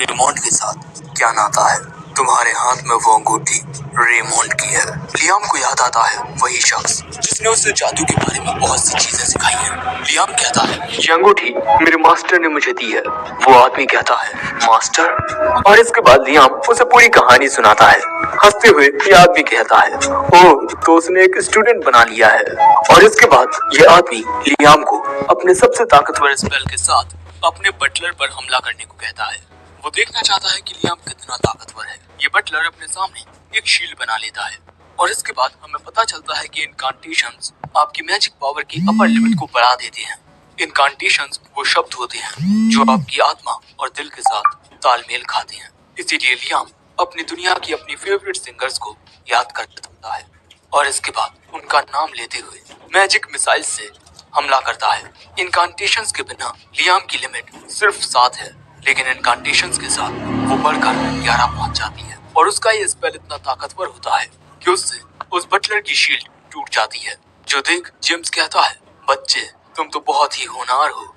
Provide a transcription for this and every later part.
Raymond के साथ क्या नाता है? तुम्हारे हाथ में वो अंगूठी रेमोंड की है। लियाम को याद आता है वही शख्स जिसने उसे जादू के बारे में बहुत सी चीजें सिखाई हैं। लियाम कहता है ये अंगूठी मेरे मास्टर ने मुझे दी है। वो आदमी कहता है मास्टर, और इसके बाद लियाम उसे पूरी कहानी सुनाता है। हंसते हुए ये आदमी कहता है ओह, तो उसने एक स्टूडेंट बना लिया है। और इसके बाद ये आदमी लियाम को अपने सबसे ताकतवर स्पेल के साथ अपने बटलर पर हमला करने को कहता है। वो देखना चाहता है कि लियाम कितना ताकतवर है। ये बटलर अपने सामने एक शील्ड बना लेता है और इसके बाद हमें पता चलता है कि इनकांटेशंस आपकी मैजिक पावर की अपर लिमिट को बढ़ा देते हैं। इनकांटेशंस वो शब्द होते हैं जो आपकी आत्मा और दिल के साथ तालमेल खाते हैं। इसीलिए लियाम अपनी दुनिया की अपनी फेवरेट सिंगर्स को याद करता है और इसके बाद उनका नाम लेते हुए मैजिक मिसाइल से हमला करता है। इनकांटेशंस के बिना लियाम की लिमिट सिर्फ 7 है, लेकिन इनकांटेशंस के साथ वो बढ़कर 11 पहुंच जाती है और उसका ये स्पेल इतना ताकतवर होता है कि उससे उस बटलर की शील्ड टूट जाती है। जो देख जेम्स कहता है बच्चे, तुम तो बहुत ही होनहार हो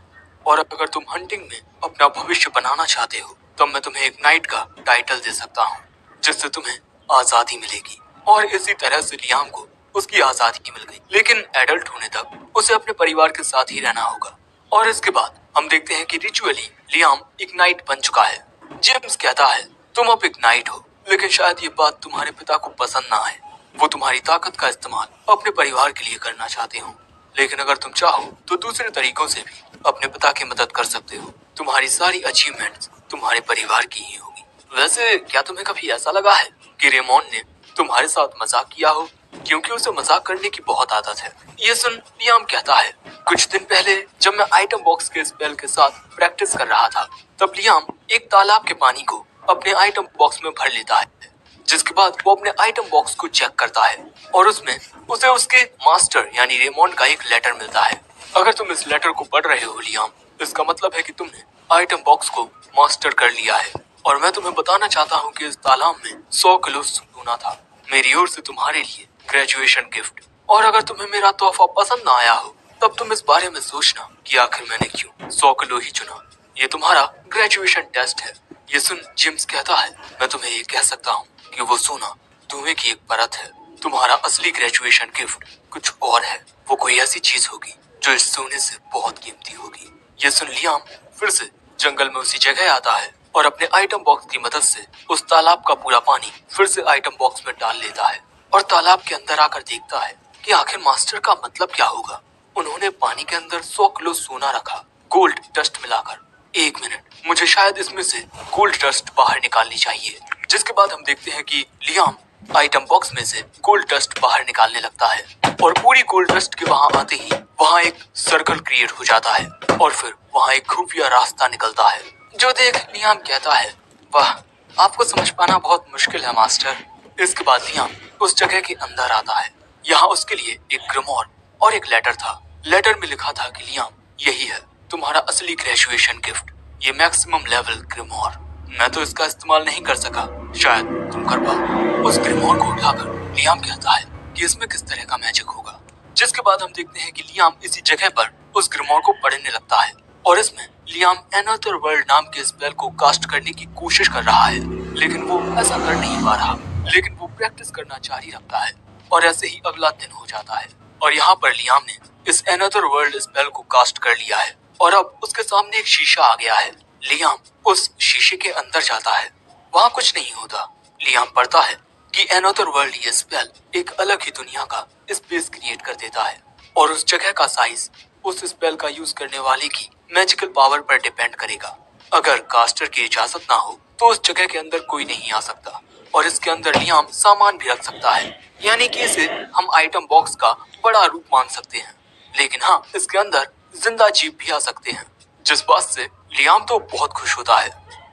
और अगर तुम हंटिंग में अपना भविष्य बनाना चाहते हो तब मैं तुम्हें एक नाइट का टाइटल दे सकता हूँ जिससे तुम्हें आजादी मिलेगी। और इसी तरह से लियाम को उसकी आजादी मिल गई, लेकिन एडल्ट होने तक उसे अपने परिवार के साथ ही रहना होगा। और इसके बाद हम देखते हैं कि रिचुअली लियाम एक नाइट बन चुका है। जेम्स कहता है तुम अब एक नाइट हो, लेकिन शायद ये बात तुम्हारे पिता को पसंद ना आए। वो तुम्हारी ताकत का इस्तेमाल अपने परिवार के लिए करना चाहते हो, लेकिन अगर तुम चाहो तो दूसरे तरीकों से भी अपने पिता की मदद कर सकते हो। तुम्हारी सारी अचीवमेंट्स तुम्हारे परिवार की ही होगी। वैसे क्या तुम्हें कभी ऐसा लगा है कि रेमोंड ने तुम्हारे साथ मजाक किया हो, क्योंकि उसे मजाक करने की बहुत आदत है। ये सुन लियाम कहता है कुछ दिन पहले जब मैं आइटम बॉक्स के स्पेल के साथ प्रैक्टिस कर रहा था तब लियाम एक तालाब के पानी को अपने आइटम बॉक्स में भर लेता है, जिसके बाद वो अपने आइटम बॉक्स को चेक करता है और उसमें उसे उसके मास्टर यानी रेमोंड का एक लेटर मिलता है। अगर तुम इस लेटर को पढ़ रहे हो लियाम, इसका मतलब है कि तुमने आइटम बॉक्स को मास्टर कर लिया है। और मैं तुम्हें बताना चाहता हूँ कि इस तालाब में 100 किलो सोना था, मेरी ओर से तुम्हारे लिए ग्रेजुएशन गिफ्ट। और अगर तुम्हें मेरा तोहफा पसंद ना आया हो तब तुम इस बारे में सोचना कि आखिर मैंने क्यों 100 किलो ही चुना। ये तुम्हारा ग्रेजुएशन टेस्ट है। ये सुन जेम्स कहता है मैं तुम्हें ये कह सकता हूँ कि वो सोना धुएं की एक परत है। तुम्हारा असली ग्रेजुएशन गिफ्ट कुछ और है। वो कोई ऐसी चीज होगी जो इस सोने से बहुत कीमती होगी। ये सुन लियाम फिर से जंगल में उसी जगह आता है और अपने आइटम बॉक्स की मदद से उस तालाब का पूरा पानी फिर से आइटम बॉक्स में डाल लेता है और तालाब के अंदर आकर देखता है कि आखिर मास्टर का मतलब क्या होगा। उन्होंने पानी के अंदर 100 किलो सोना रखा, गोल्ड डस्ट मिलाकर। एक मिनट, मुझे शायद इसमें से गोल्ड डस्ट बाहर निकालनी चाहिए। जिसके बाद हम देखते हैं कि लियाम आइटम बॉक्स में से गोल्ड डस्ट बाहर निकालने लगता है और पूरी गोल्ड डस्ट के वहां आते ही वहां एक सर्कल क्रिएट हो जाता है और फिर वहां एक खुफिया रास्ता निकलता है। जो देख लियाम कहता है वाह, आपको समझ पाना बहुत मुश्किल है मास्टर। इसके बाद लियाम उस जगह के अंदर आता है। यहाँ उसके लिए एक ग्रिमोर और एक लेटर था। लेटर में लिखा था कि लियाम, यही है तुम्हारा असली ग्रेजुएशन गिफ्ट, ये मैक्सिमम लेवल ग्रिमोर। मैं तो इसका इस्तेमाल नहीं कर सका, शायद तुम कर पाओ। उस ग्रिमोर को उठाकर लियाम कहता है कि इसमें किस तरह का मैजिक होगा। जिसके बाद हम देखते हैं कि लियाम इसी जगह पर उस ग्रिमोर को पढ़ने लगता है और इसमें लियाम एनदर वर्ल्ड नाम के स्पेल को कास्ट करने की कोशिश कर रहा है, लेकिन वो ऐसा कर नहीं पा रहा। लेकिन वो प्रैक्टिस करना जारी रखता है और ऐसे ही अगला दिन हो जाता है और यहाँ पर लियाम ने इस एनदर वर्ल्ड स्पेल को कास्ट कर लिया है और अब उसके सामने एक शीशा आ गया है। लियाम उस शीशे के अंदर जाता है, वहाँ कुछ नहीं होता। लियाम पढ़ता है कि एनदर वर्ल्ड ये स्पेल एक अलग ही दुनिया का स्पेस क्रिएट कर देता है और उस जगह का साइज उस स्पेल का यूज करने वाले की मैजिकल पावर पर डिपेंड करेगा। अगर कास्टर की इजाजत ना हो तो उस जगह के अंदर कोई नहीं आ सकता और इसके अंदर लियाम सामान भी रख सकता है, यानी कि इसे हम आइटम बॉक्स का बड़ा रूप मान सकते हैं। लेकिन हाँ, इसके अंदर जिंदा जीव भी आ सकते हैं, जिस बात से लियाम तो बहुत खुश होता है।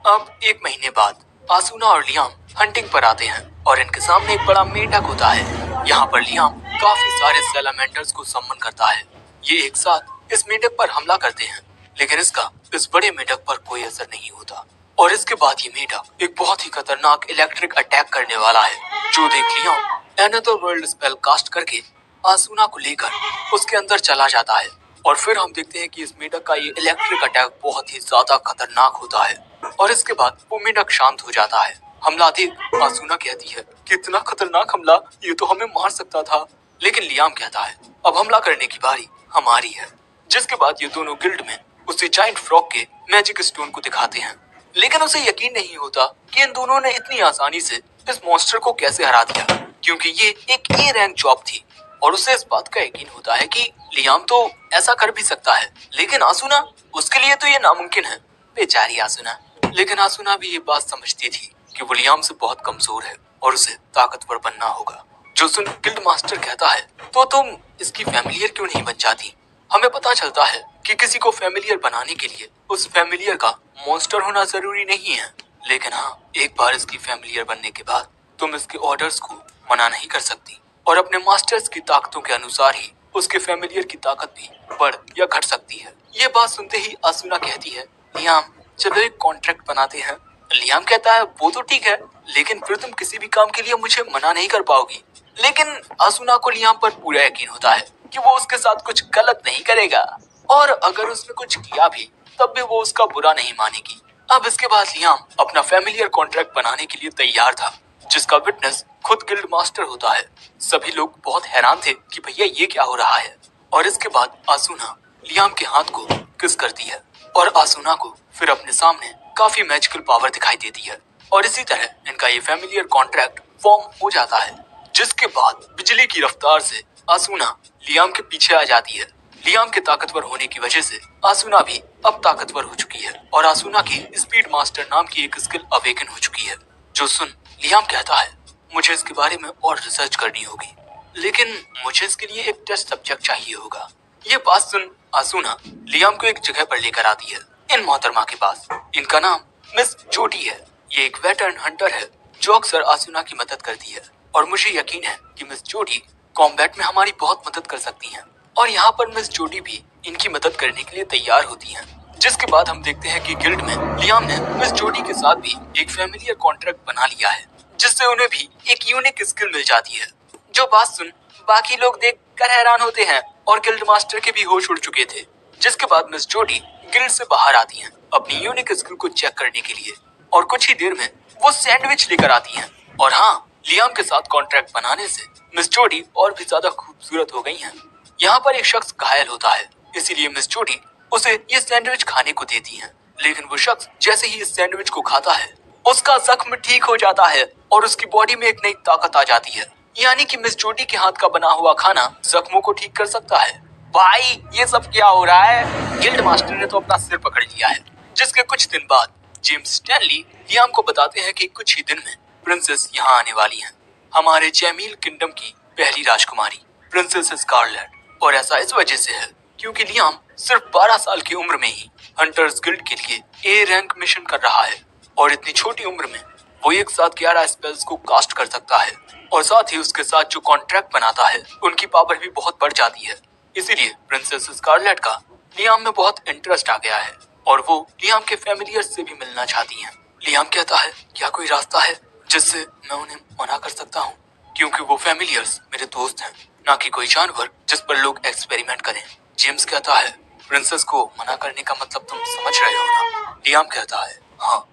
अब 1 महीने बाद आसुना और लियाम हंटिंग पर आते हैं और इनके सामने एक बड़ा मेंढक होता है। यहाँ पर लियाम काफी सारे सैलामेंडर्स को सम्मन करता है। ये एक साथ इस मेंढक पर हमला करते हैं, लेकिन इसका इस बड़े मेंढक पर कोई असर नहीं होता और इसके बाद ये मेंढक एक बहुत ही खतरनाक इलेक्ट्रिक अटैक करने वाला है। जो देख Liam another world spell cast करके आसुना को लेकर उसके अंदर चला जाता है और फिर हम देखते हैं कि इस मेंढक का ये इलेक्ट्रिक अटैक बहुत ही ज्यादा खतरनाक होता है और इसके बाद वो मेंढक शांत हो जाता है। हमला देख आसूना कहती है कि इतना खतरनाक हमला, ये तो हमें मार सकता था। लेकिन लियाम कहता है अब हमला करने की बारी हमारी है। जिसके बाद ये दोनों गिल्ड में उसे जाइंट फ्रॉग के मैजिक स्टोन को दिखाते हैं। लेकिन उसे यकीन नहीं होता कि इन दोनों ने इतनी आसानी से इस मॉन्स्टर को कैसे हरा दिया, क्योंकि ये एक ए रैंक जॉब थी। और उसे इस बात का यकीन होता है कि लियाम तो ऐसा कर भी सकता है, लेकिन आसूना, उसके लिए तो ये नामुमकिन है। बेचारी आसूना। लेकिन आसूना भी ये बात समझती थी कि वो लियाम से बहुत कमजोर है और उसे ताकतवर बनना होगा। जो सुन गिल्ड मास्टर कहता है तो तुम इसकी फैमिलियर क्यों नहीं बन जाती। हमें पता चलता है कि किसी को फैमिलियर बनाने के लिए उस फैमिलियर का मॉन्स्टर होना जरूरी नहीं है। लेकिन हाँ, एक बार इसकी फैमिलियर बनने के बाद तुम इसके ऑर्डर्स को मना नहीं कर सकती और अपने मास्टर्स की ताकतों के अनुसार ही उसके फैमिलियर की ताकत भी बढ़ या घट सकती है। ये बात सुनते ही आसूना कहती है लियाम चलो एक कॉन्ट्रैक्ट बनाते हैं। लियाम कहता है वो तो ठीक है, लेकिन फिर तुम किसी भी काम के लिए मुझे मना नहीं कर पाओगी। लेकिन आसूना को लियाम पर पूरा यकीन होता है कि वो उसके साथ कुछ गलत नहीं करेगा, और अगर उसने कुछ किया भी तब भी वो उसका बुरा नहीं मानेगी। अब इसके बाद लियाम अपना फैमिलियर कॉन्ट्रैक्ट बनाने के लिए तैयार था, जिसका विटनेस खुद गिल्ड मास्टर होता है। सभी लोग बहुत हैरान थे कि भैया ये क्या हो रहा है। और इसके बाद आसूना लियाम के हाथ को किस करती है और आसूना को फिर अपने सामने काफी मैजिकल पावर दिखाई देती है। और इसी तरह इनका ये फैमिलियर कॉन्ट्रैक्ट फॉर्म हो जाता है, जिसके बाद बिजली की रफ्तार से आसूना लियाम के पीछे आ जाती है। लियाम के ताकतवर होने की वजह से आसूना भी अब ताकतवर हो चुकी है और आसूना की स्पीड मास्टर नाम की एक स्किल अवेकन हो चुकी है। जो सुन लियाम कहता है मुझे इसके बारे में और रिसर्च करनी होगी, लेकिन मुझे इसके लिए एक टेस्ट सब्जेक्ट चाहिए होगा। ये बात सुन आसूना लियाम को एक जगह पर लेकर आती है, इन मोहतरमा के पास। इनका नाम मिस जोडी है। ये एक वेटरन हंटर है जो अक्सर आसूना की मदद करती है और मुझे यकीन है कि मिस जोडी कॉम्बैट में हमारी बहुत मदद कर सकती हैं। और यहाँ पर मिस जोडी भी इनकी मदद करने के लिए तैयार होती हैं। जिसके बाद हम देखते हैं कि गिल्ड में लियाम ने मिस जोडी के साथ भी एक फैमिलियर कॉन्ट्रैक्ट बना लिया है, जिससे उन्हें भी एक यूनिक स्किल मिल जाती है। जो बात सुन बाकी लोग देख कर हैरान होते हैं और गिल्ड मास्टर के भी होश उड़ चुके थे। जिसके बाद मिस जोडी गिल्ड से बाहर आती हैं अपनी यूनिक स्किल को चेक करने के लिए, और कुछ ही देर में वो सैंडविच लेकर आती हैं। और हाँ, लियाम के साथ कॉन्ट्रैक्ट बनाने से मिस जोडी और भी ज्यादा खूबसूरत हो गई हैं। यहाँ पर एक शख्स घायल होता है, इसीलिए मिस जोडी उसे ये सैंडविच खाने को देती है। लेकिन वो शख्स जैसे ही इस सैंडविच को खाता है उसका जख्म ठीक हो जाता है और उसकी बॉडी में एक नई ताकत आ जाती है। यानी कि मिस जोडी के हाथ का बना हुआ खाना जख्मों को ठीक कर सकता है। भाई ये सब क्या हो रहा है। गिल्ड मास्टर ने तो अपना सिर पकड़ लिया है। जिसके कुछ दिन बाद जेम्स स्टैनली लियाम को बताते हैं कि कुछ ही दिन में प्रिंसेस यहाँ आने वाली हैं, हमारे जैमील किंगडम की पहली राजकुमारी प्रिंसेस स्कारलेट। और ऐसा इस वजह से है क्योंकि लियाम सिर्फ 12 साल की उम्र में ही हंटर्स गिल्ड के लिए ए रैंक मिशन कर रहा है, और इतनी छोटी उम्र में वो एक साथ 11 स्पेल्स को कास्ट कर सकता है। और साथ ही उसके साथ जो कॉन्ट्रैक्ट बनाता है उनकी पावर भी बहुत बढ़ जाती है। इसीलिए प्रिंसेस स्कारलेट का लियाम में बहुत इंटरेस्ट आ गया है और वो लियाम के फैमिलियर से भी मिलना चाहती हैं। लियाम कहता है क्या कोई रास्ता है जिससे मैं उन्हें मना कर सकता हूँ, क्योंकि वो फैमिलियर्स मेरे दोस्त हैं, ना कि कोई जानवर जिस पर लोग एक्सपेरिमेंट करें। जेम्स कहता है प्रिंसेस को मना करने का मतलब तुम समझ रहे हो ना। लियाम कहता है हाँ।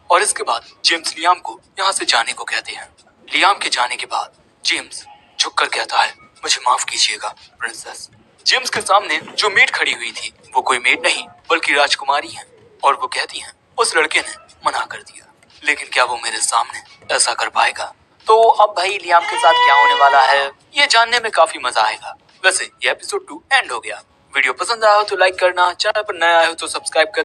और इसके बाद जेम्स लियाम को यहाँ से जाने को कहते हैं। लियाम के जाने के बाद जेम्स झुककर कहता है मुझे माफ कीजिएगा प्रिंसेस। जेम्स के सामने जो मेड खड़ी हुई थी वो कोई मेड नहीं बल्कि राजकुमारी है, और वो कहती है उस लड़के ने मना कर दिया, लेकिन क्या वो मेरे सामने ऐसा कर पाएगा। तो अब भाई लियाम के साथ क्या होने वाला है ये जानने में काफी मजा आएगा। वैसे ये एपिसोड 2 एंड हो गया। वीडियो पसंद आया हो तो लाइक करना, चैनल पर नया आए हो तो सब्सक्राइब कर